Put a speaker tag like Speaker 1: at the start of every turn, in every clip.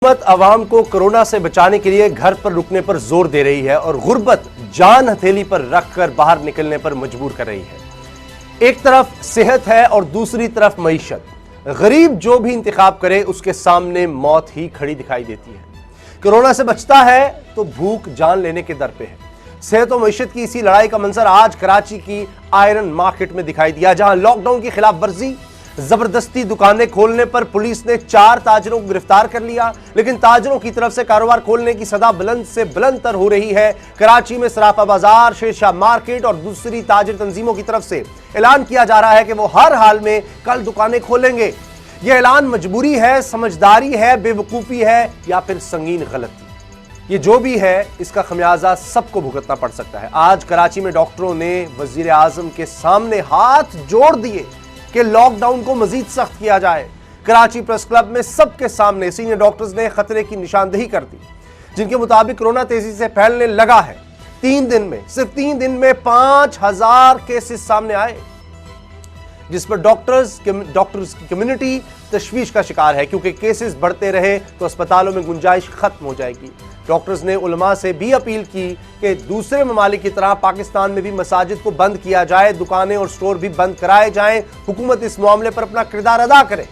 Speaker 1: हुकूमत अवाम को कोरोना से बचाने के लिए घर पर रुकने पर जोर दे रही है और गुर्बत जान हथेली पर रखकर बाहर निकलने पर मजबूर कर रही है। एक तरफ सेहत है और दूसरी तरफ मईशत। गरीब जो भी इंतखाब करे उसके सामने मौत ही खड़ी दिखाई देती है। कोरोना से बचता है तो भूख जान लेने के दर पे है। सेहत और मईशत की इसी लड़ाई का मंजर आज कराची की आयरन मार्केट में दिखाई दिया, जहां लॉकडाउन की खिलाफ वर्जी जबरदस्ती दुकानें खोलने पर पुलिस ने 4 ताजरों को गिरफ्तार कर लिया। लेकिन ताजरों की तरफ से कारोबार खोलने की सदा बुलंद से बुलंदतर हो रही है। कराची में सराफा बाजार, शेरशाह मार्केट और दूसरी ताजिर तंजीमों की तरफ से ऐलान किया जा रहा है कि वो हर हाल में कल दुकानें खोलेंगे। यह ऐलान मजबूरी है, समझदारी है, बेवकूफी है या फिर संगीन गलती। ये जो भी है इसका खमियाजा सबको भुगतना पड़ सकता है। आज कराची में डॉक्टरों ने वजीर आजम के सामने हाथ जोड़ दिए कि लॉकडाउन को मजीद सख्त किया जाए। कराची प्रेस क्लब में सबके सामने सीनियर डॉक्टर्स ने खतरे की निशानदेही कर दी, जिनके मुताबिक कोरोना तेजी से फैलने लगा है। 3 दिन में, सिर्फ 3 दिन में 5000 केसेस सामने आए, जिस पर डॉक्टर्स की कम्युनिटी तशवीश का शिकार है, क्योंकि केसेस बढ़ते रहे तो अस्पतालों में गुंजाइश खत्म हो जाएगी। डॉक्टर्स ने उलमा से भी अपील की कि दूसरे ममालिक की तरह पाकिस्तान में भी मसाजिद को बंद किया जाए, दुकानें और स्टोर भी बंद कराए जाएं। हुकूमत इस मामले पर अपना किरदार अदा करे।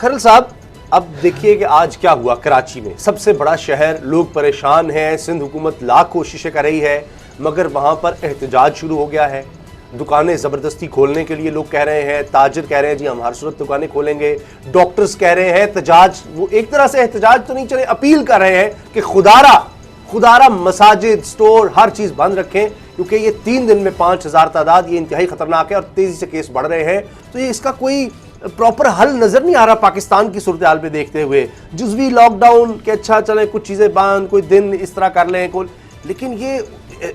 Speaker 1: खरल साहब, अब देखिए कि आज क्या हुआ कराची में, सबसे बड़ा शहर, लोग परेशान हैं। सिंध हुकूमत लाख कोशिशें कर रही है, मगर वहां पर एहतजाज शुरू हो गया है। दुकानें जबरदस्ती खोलने के लिए लोग कह रहे हैं, ताजिर कह रहे हैं जी हम हर सूरत दुकानें खोलेंगे, डॉक्टर्स कह रहे हैं एहतजाज, वो एक तरह से एहतजाज तो नहीं चले, अपील कर रहे हैं कि खुदारा मसाजिद, स्टोर, हर चीज बंद रखें, क्योंकि ये 3 दिन में 5000 तादाद, ये इंतहाई खतरनाक है और तेजी से केस बढ़ रहे हैं। तो ये इसका कोई प्रॉपर हल नजर नहीं आ रहा पाकिस्तान की सूरत हाल में देखते हुए। जुज़वी लॉकडाउन के अच्छा चले, कुछ चीजें बंद, कोई दिन इस तरह कर लें, लेकिन ये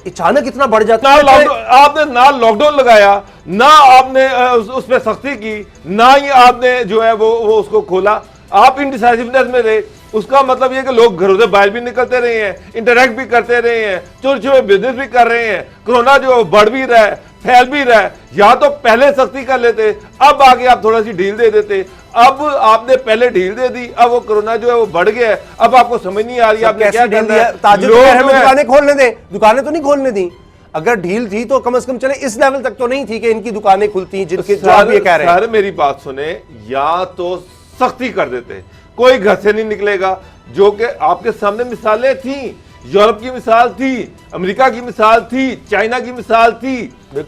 Speaker 1: अचानक इतना बढ़ जाता है।
Speaker 2: आपने ना लॉकडाउन लगाया, ना आपने उस पर सख्ती की, ना ही आपने जो है वो उसको खोला। आप इनडिसाइसिवनेस में रहे। उसका मतलब ये कि लोग घरों से बाहर भी निकलते रहे हैं, इंटरेक्ट भी करते रहे हैं, छोटे छोटे बिजनेस भी कर रहे हैं। कोरोना जो बढ़ भी रहा है, फैल भी रहा है। या तो पहले सख्ती कर लेते, अब आगे आप थोड़ा सी ढील दे देते। अब आपने पहले ढील दे दी, अब वो कोरोना जो है वो बढ़ गया है। अब आपको समझ नहीं आ रही आपने क्या करना है।
Speaker 1: दुकानें खोलने दें, दुकानें तो नहीं खोलने दी। अगर ढील थी तो कम से कम चले इस लेवल तक तो नहीं थी कि इनकी दुकानें खुलती, जिनके जो आप ये कह रहे हैं।
Speaker 2: सर मेरी बात सुने, या तो सख्ती कर देते, कोई घर से नहीं निकलेगा, जो कि आपके सामने मिसालें थी। यूरोप की मिसाल थी, अमेरिका की मिसाल थी, चाइना की मिसाल थी।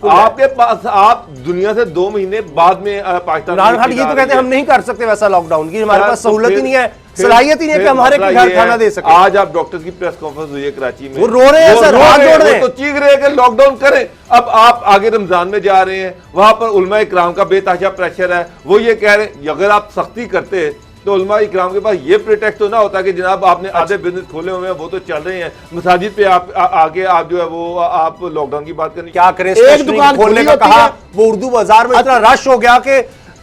Speaker 2: आपके पास, आप दुनिया से 2 महीने बाद में पाकिस्तान
Speaker 1: ये तो कहते हैं हम नहीं कर सकते वैसा लॉकडाउन की, हमारे पास सहूलत ही नहीं है, सलाहियत ही नहीं है कि हमारे घर खाना दे सके।
Speaker 2: आज आप डॉक्टर्स की प्रेस कॉन्फ्रेंस हुई है कराची में,
Speaker 1: वो रो रहे हैं सर, हाथ जोड़ रहे हैं,
Speaker 2: तो चीख रहे हैं कि लॉकडाउन करें। अब आप आगे रमजान में जा रहे हैं, वहां पर उलमा इकराम का बेतहाशा प्रेशर है। वो ये कह रहे हैं अगर आप सख्ती करते तो उलमा इकराम के पास ये प्रिटेक्ट तो ना होता कि जनाब आपने आधे बिजनेस खोले हुए हैं, वो तो चल रहे हैं, मसाजिद पे आप आगे आप जो है वो आप लॉकडाउन की बात करें।
Speaker 1: क्या करें, एक दुकान खोलने का कहा, वो उर्दू बाजार में इतना रश हो गया कि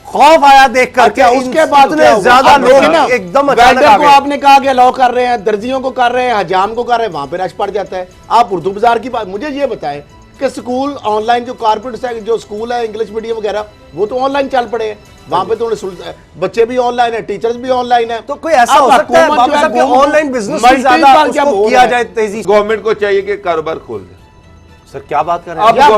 Speaker 1: खौफ आया देख कर।
Speaker 3: उसके बाद
Speaker 1: ज्यादा लोग एकदम अचानक
Speaker 3: को आपने कहा कि अलाउ कर रहे हैं, दर्जियों को कर रहे हैं, हजाम को कर रहे हैं, वहां पे रश पड़ जाता है। आप उर्दू बाजार की बात, मुझे ये बताएं कि स्कूल ऑनलाइन, जो कारपोरेट जो स्कूल है इंग्लिश मीडियम वगैरह, वो तो ऑनलाइन चल पड़े हैं। वहां पे तो बच्चे भी ऑनलाइन है, टीचर्स भी ऑनलाइन है।
Speaker 1: तो कोई ऐसा हो सकता है ऑनलाइन बिजनेस किया जाए तेजी।
Speaker 2: गवर्नमेंट को चाहिए कि कारोबार खोल दे।
Speaker 1: सर क्या बात कर रहे हैं,
Speaker 2: क्या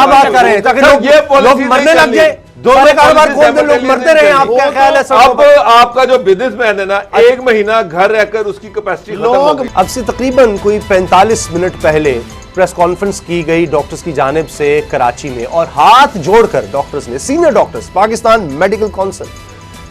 Speaker 2: बात कर रहे हैं, ताकि लोग
Speaker 1: मरने लग जाए, दोनों कारोबार खोल दे, लोग मरते रहे। आपका ख्याल है?
Speaker 2: अब आपका जो बिजनेसमैन है ना, 1 महीना घर रहकर उसकी कैपेसिटी
Speaker 1: लोग। अब से तकरीबन कोई 45 मिनट पहले प्रेस कॉन्फ्रेंस की गई डॉक्टर्स की जानिब से कराची में, और हाथ जोड़कर डॉक्टर्स ने, senior doctors, Pakistan medical council,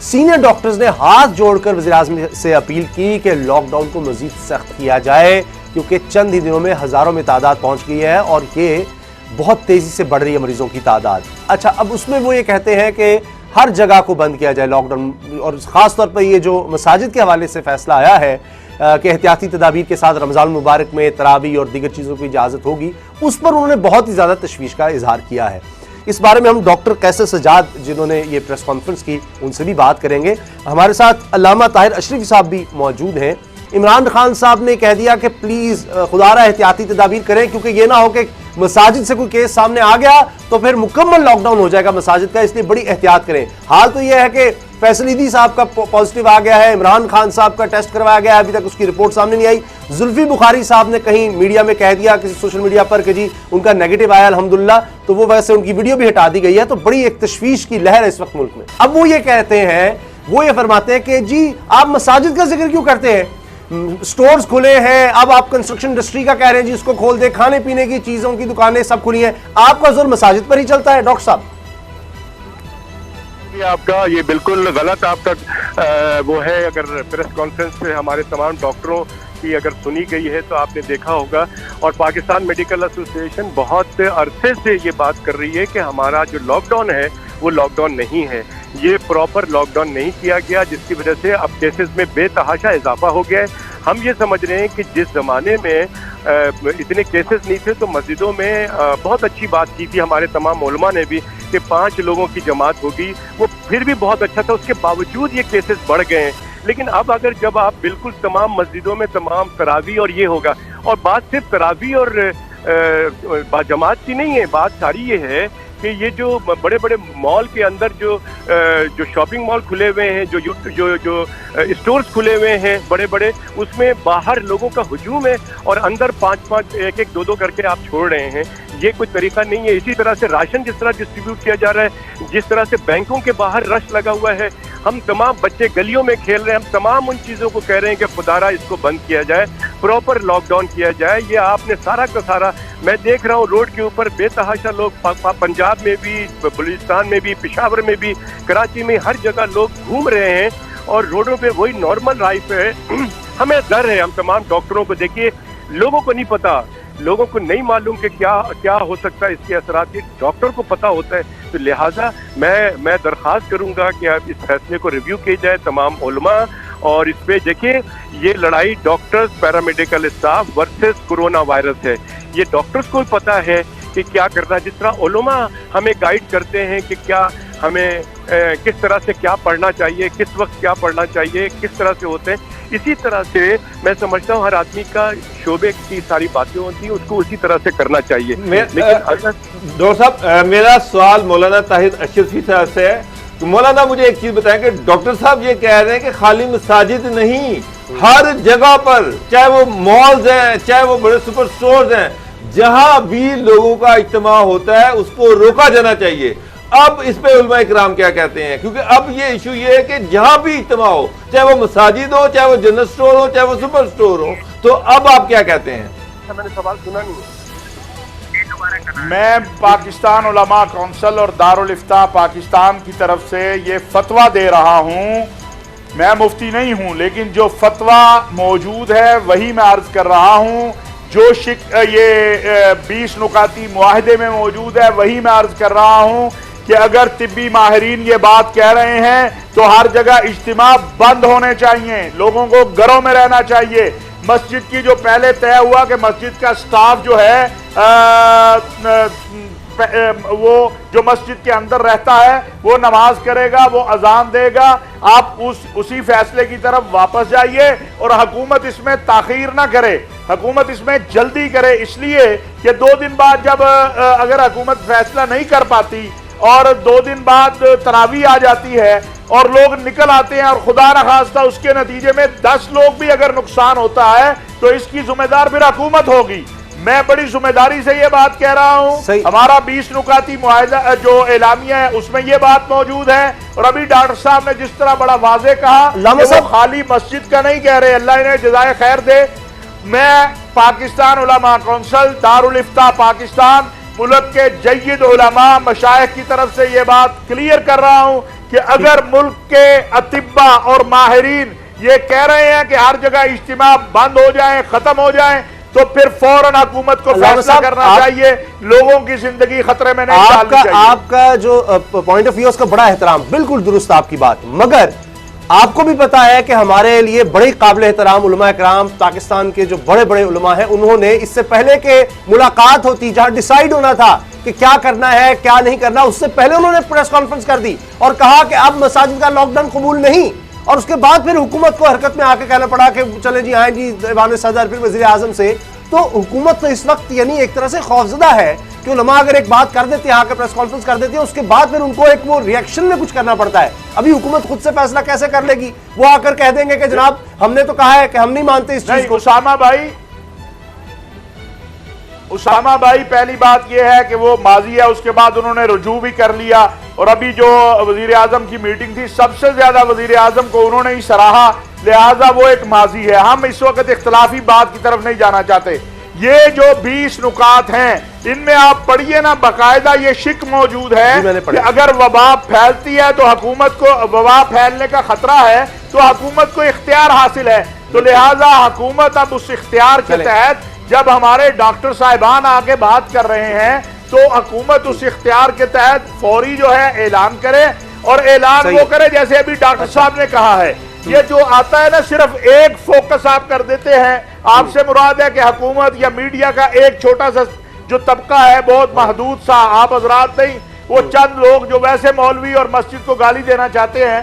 Speaker 1: senior doctors ने हाथ जोड़कर वज़ीर आज़म से अपील की कि लॉकडाउन को मजीद सख्त किया जाए, क्योंकि चंद ही दिनों में हजारों में तादाद पहुंच गई है और ये बहुत तेजी से बढ़ रही है मरीजों की तादाद। अच्छा, अब उसमें वो ये कहते हैं कि हर जगह को बंद किया जाए लॉकडाउन, और खासतौर पर ये जो मसाजिद के हवाले से फैसला आया है कि एहतियाती तदाबीर के साथ रमजान मुबारक में तरावी और दीगर चीज़ों की इजाज़त होगी, उस पर उन्होंने बहुत ही ज़्यादा तशवीश का इजहार किया है। इस बारे में हम डॉक्टर कैसर सजाद, जिन्होंने ये प्रेस कॉन्फ्रेंस की, उनसे भी बात करेंगे। हमारे साथ अल्लामा ताहिर अशरफी साहब भी मौजूद हैं। इमरान खान साहब ने कह दिया कि प्लीज़ खुदारा एहतियाती तदाबीर करें, क्योंकि ये ना हो कि मसाजिद से कोई केस सामने आ गया तो फिर मुकम्मल लॉकडाउन हो जाएगा मसाजिद का, इसलिए बड़ी एहतियात करें। हाल तो यह है कि फैसल ईदी साहब का पॉजिटिव आ गया है, इमरान खान साहब का टेस्ट करवाया गया है, अभी तक उसकी रिपोर्ट सामने नहीं आई। जुल्फी बुखारी साहब ने कहीं मीडिया में कह दिया किसी सोशल मीडिया पर कि जी उनका नेगेटिव आया अल्हम्दुलिल्लाह, तो वो वैसे उनकी वीडियो भी हटा दी गई है। तो बड़ी एक तशवीश की लहर है इस वक्त मुल्क में। अब वो ये कहते हैं, वो ये फरमाते हैं कि जी आप मसाजिद का जिक्र क्यों करते हैं, स्टोर्स खुले हैं, अब आप कंस्ट्रक्शन इंडस्ट्री का कह रहे हैं जी उसको खोल दे, खाने पीने की चीजों की दुकानें सब खुली हैं, आपका जोर मसाजिद पर ही चलता है। डॉक्टर साहब
Speaker 4: आपका ये बिल्कुल गलत आपका वो है। अगर प्रेस कॉन्फ्रेंस से हमारे तमाम डॉक्टरों की अगर सुनी गई है तो आपने देखा होगा, और पाकिस्तान मेडिकल एसोसिएशन बहुत अरसे से ये बात कर रही है कि हमारा जो लॉकडाउन है वो लॉकडाउन नहीं है, ये प्रॉपर लॉकडाउन नहीं किया गया, जिसकी वजह से अब केसेस में बेतहाशा इजाफा हो गया है। हम ये समझ रहे हैं कि जिस ज़माने में इतने केसेस नहीं थे तो मस्जिदों में बहुत अच्छी बात की थी हमारे तमाम उलमा ने भी कि 5 लोगों की जमात होगी, वो फिर भी बहुत अच्छा था, उसके बावजूद ये केसेस बढ़ गए हैं। लेकिन अब अगर जब आप बिल्कुल तमाम मस्जिदों में तमाम तरावी और ये होगा, और बात सिर्फ तरावी और जमात की नहीं है, बात सारी ये है कि ये जो बड़े बड़े मॉल के अंदर जो शॉपिंग मॉल खुले हुए हैं, जो स्टोर्स खुले हुए हैं बड़े बड़े, उसमें बाहर लोगों का हुजूम है और अंदर 5-5 1-1 2-2 करके आप छोड़ रहे हैं। ये कोई तरीका नहीं है। इसी तरह से राशन जिस तरह डिस्ट्रीब्यूट किया जा रहा है, जिस तरह से बैंकों के बाहर रश लगा हुआ है, हम तमाम बच्चे गलियों में खेल रहे हैं, हम तमाम उन चीज़ों को कह रहे हैं कि खुदारा इसको बंद किया जाए, प्रॉपर लॉकडाउन किया जाए। ये आपने सारा का सारा, मैं देख रहा हूँ रोड के ऊपर बेतहाशा लोग, पंजाब में भी, बलूचिस्तान में भी, पेशावर में भी, कराची में, हर जगह लोग घूम रहे हैं और रोडों पे वही नॉर्मल लाइफ है। हमें डर है, हम तमाम डॉक्टरों को देखिए, लोगों को नहीं पता, लोगों को नहीं मालूम कि क्या क्या हो सकता है इसके असरात, डॉक्टर को पता होता है। तो लिहाजा मैं दरख्वास्त करूंगा कि आप इस फैसले को रिव्यू किया जाए तमाम उलमा, और इस पे देखिए ये लड़ाई doctors, paramedical staff versus corona virus है। ये डॉक्टर्स को भी पता है कि क्या करना है, जिस तरह उलमा हमें गाइड करते हैं कि क्या हमें किस तरह से क्या पढ़ना चाहिए, किस वक्त क्या पढ़ना चाहिए, किस तरह से होते हैं, इसी तरह से मैं समझता हूँ हर आदमी का शोबे की सारी बातें होती हैं, उसको उसी तरह से करना चाहिए। लेकिन अगर
Speaker 2: डॉक्टर साहब, मेरा सवाल मौलाना ताहिर अशरफी साहब से है। तो मौलाना मुझे एक चीज बताएं कि डॉक्टर साहब ये कह रहे हैं कि खाली मसाजिद नहीं, हर जगह पर, चाहे वो मॉल्स हैं, चाहे वो बड़े सुपर स्टोर्स हैं, जहां भी लोगों का इज्तिमा होता है उसको रोका जाना चाहिए। अब इस पे उलमा इकराम क्या कहते हैं, क्योंकि अब ये इशू ये है कि जहां भी इज्तिमा हो, चाहे वो मसाजिद हो, चाहे वो जनरल स्टोर हो, चाहे वो सुपर स्टोर हो, तो अब आप क्या कहते हैं?
Speaker 4: मैंने सवाल सुना नहीं है।
Speaker 5: मैं पाकिस्तान उलमा कौंसिल और दारुल इफ्ता पाकिस्तान की तरफ से ये फतवा दे रहा हूँ। मैं मुफ्ती नहीं हूँ, लेकिन जो फतवा मौजूद है वही मैं अर्ज कर रहा हूँ। जो ये 20 नुकाती मुआहदे में मौजूद है वही मैं अर्ज कर रहा हूँ कि अगर तिब्बी माहिरीन ये बात कह रहे हैं तो हर जगह इज्तिमा बंद होने चाहिए, लोगों को घरों में रहना चाहिए। मस्जिद की जो पहले तय हुआ कि मस्जिद का स्टाफ जो है वो जो मस्जिद के अंदर रहता है वो नमाज करेगा, वो अजान देगा, आप उसी फैसले की तरफ वापस जाइए और हुकूमत इसमें ताखीर ना करे, हुकूमत इसमें जल्दी करे। इसलिए कि 2 दिन बाद जब अगर हुकूमत फैसला नहीं कर पाती और 2 दिन बाद तरावी आ जाती है और लोग निकल आते हैं और खुदा न खास्ता उसके नतीजे में 10 लोग भी अगर नुकसान होता है तो इसकी जिम्मेदार फिर हुकूमत होगी। मैं बड़ी जिम्मेदारी से ये बात कह रहा हूँ। हमारा 20 नुकाती मुआहदा जो एलामिया है उसमें ये बात मौजूद है, और अभी डॉक्टर साहब ने जिस तरह बड़ा वाजे कहा कि वो खाली मस्जिद का नहीं कह रहे, अल्लाह इन्हें जज़ाए खैर दे। मैं पाकिस्तान उलमा कौंसिल, दारुल इफ्ता पाकिस्तान, मुल्क के जय्यद उलमा मशाइख की तरफ से ये बात क्लियर कर रहा हूं कि अगर मुल्क के अतिब्बा और माहिरीन ये कह रहे हैं कि हर जगह इज्तिमा बंद हो जाए, खत्म हो जाए, तो फिर फौरन हुकूमत को फैसला करना चाहिए, लोगों की जिंदगी खतरे में नहीं डालनी चाहिए।
Speaker 1: आपका जो पॉइंट ऑफ व्यू उसका बड़ा एहतराम, बिल्कुल दुरुस्त आपकी बात, मगर आपको भी पता है कि हमारे लिए बड़े काबिल एहतराम उलमा इकराम पाकिस्तान के जो बड़े बड़े उलमा हैं, उन्होंने इससे पहले के मुलाकात होती जहां डिसाइड होना था कि क्या करना है क्या नहीं करना, उससे पहले उन्होंने प्रेस कॉन्फ्रेंस कर दी और कहा कि अब मसाजिद का लॉकडाउन कबूल नहीं, और उसके बाद फिर हुकूमत को हरकत में आके कहना पड़ा कि चले जी आए जी ऐवान सदर फिर वजीर आजम से। तो हुकूमत तो इस वक्त यानी एक तरह से खौफजदा है कि उलमा अगर एक बात कर देते हैं, आकर प्रेस कॉन्फ्रेंस कर देती है, उसके बाद फिर उनको एक वो रिएक्शन में कुछ करना पड़ता है। अभी हुकूमत खुद से फैसला कैसे कर लेगी? वो आकर कह देंगे कि जनाब हमने तो कहा है कि हम नहीं मानते इस चीज को।
Speaker 5: उसामा भाई पहली बात यह है कि वो माजी है, उसके बाद उन्होंने रुजू भी कर लिया, और अभी जो वजीर आजम की मीटिंग थी सबसे ज्यादा वजीर आजम को उन्होंने ही सराहा, लिहाजा वो एक माजी है। हम इस वक्त इख्तलाफी बात की तरफ नहीं जाना चाहते। ये जो 20 नुकात हैं इनमें आप पढ़िए ना, बाकायदा ये शिक मौजूद है कि अगर वबा फैलती है तो हुकूमत को, वबा फैलने का खतरा है तो हुकूमत को इख्तियार हासिल है, तो लिहाजा हुकूमत अब उस इख्तियार के तहत जब हमारे डॉक्टर साहिबान आके बात कर रहे हैं तो हुकूमत उस इख्तियार के तहत फौरी जो है ऐलान करे, और ऐलान वो करे जैसे अभी डॉक्टर साहब ने कहा है। ये जो आता है ना सिर्फ एक फोकस आप कर देते हैं, आपसे मुराद है कि हुकूमत या मीडिया का एक छोटा सा जो तबका है बहुत महदूद सा, आप हजरात नहीं, वो चंद लोग जो वैसे मौलवी और मस्जिद को गाली देना चाहते हैं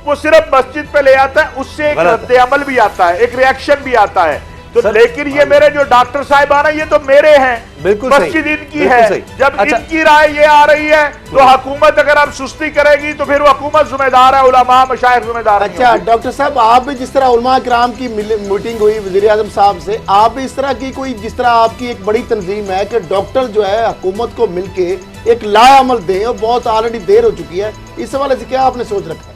Speaker 5: वो सिर्फ मस्जिद पे ले आता है, उससे एक रद्द-ए-अमल भी आता है, एक रिएक्शन भी आता है। तो लेकिन ये मेरे जो डॉक्टर साहिबान है ये तो मेरे हैं,
Speaker 1: बिल्कुल
Speaker 5: मस्जिद इनकी है। जब इनकी राय ये आ रही है तो हुकूमत अगर अब सुस्ती करेगी तो फिर हुकूमत जिम्मेदार है, उलमा मशाइख जिम्मेदार।
Speaker 3: अच्छा डॉक्टर साहब, आप भी जिस तरह उलमा किराम की मीटिंग हुई वजीर आजम साहब से, आप भी इस तरह की कोई, जिस तरह आपकी एक बड़ी तंजीम है कि डॉक्टर जो है हुकूमत को मिलके एक लाअमल दें, और बहुत ऑलरेडी देर हो चुकी है, इस हवाले से क्या आपने सोच रखा है?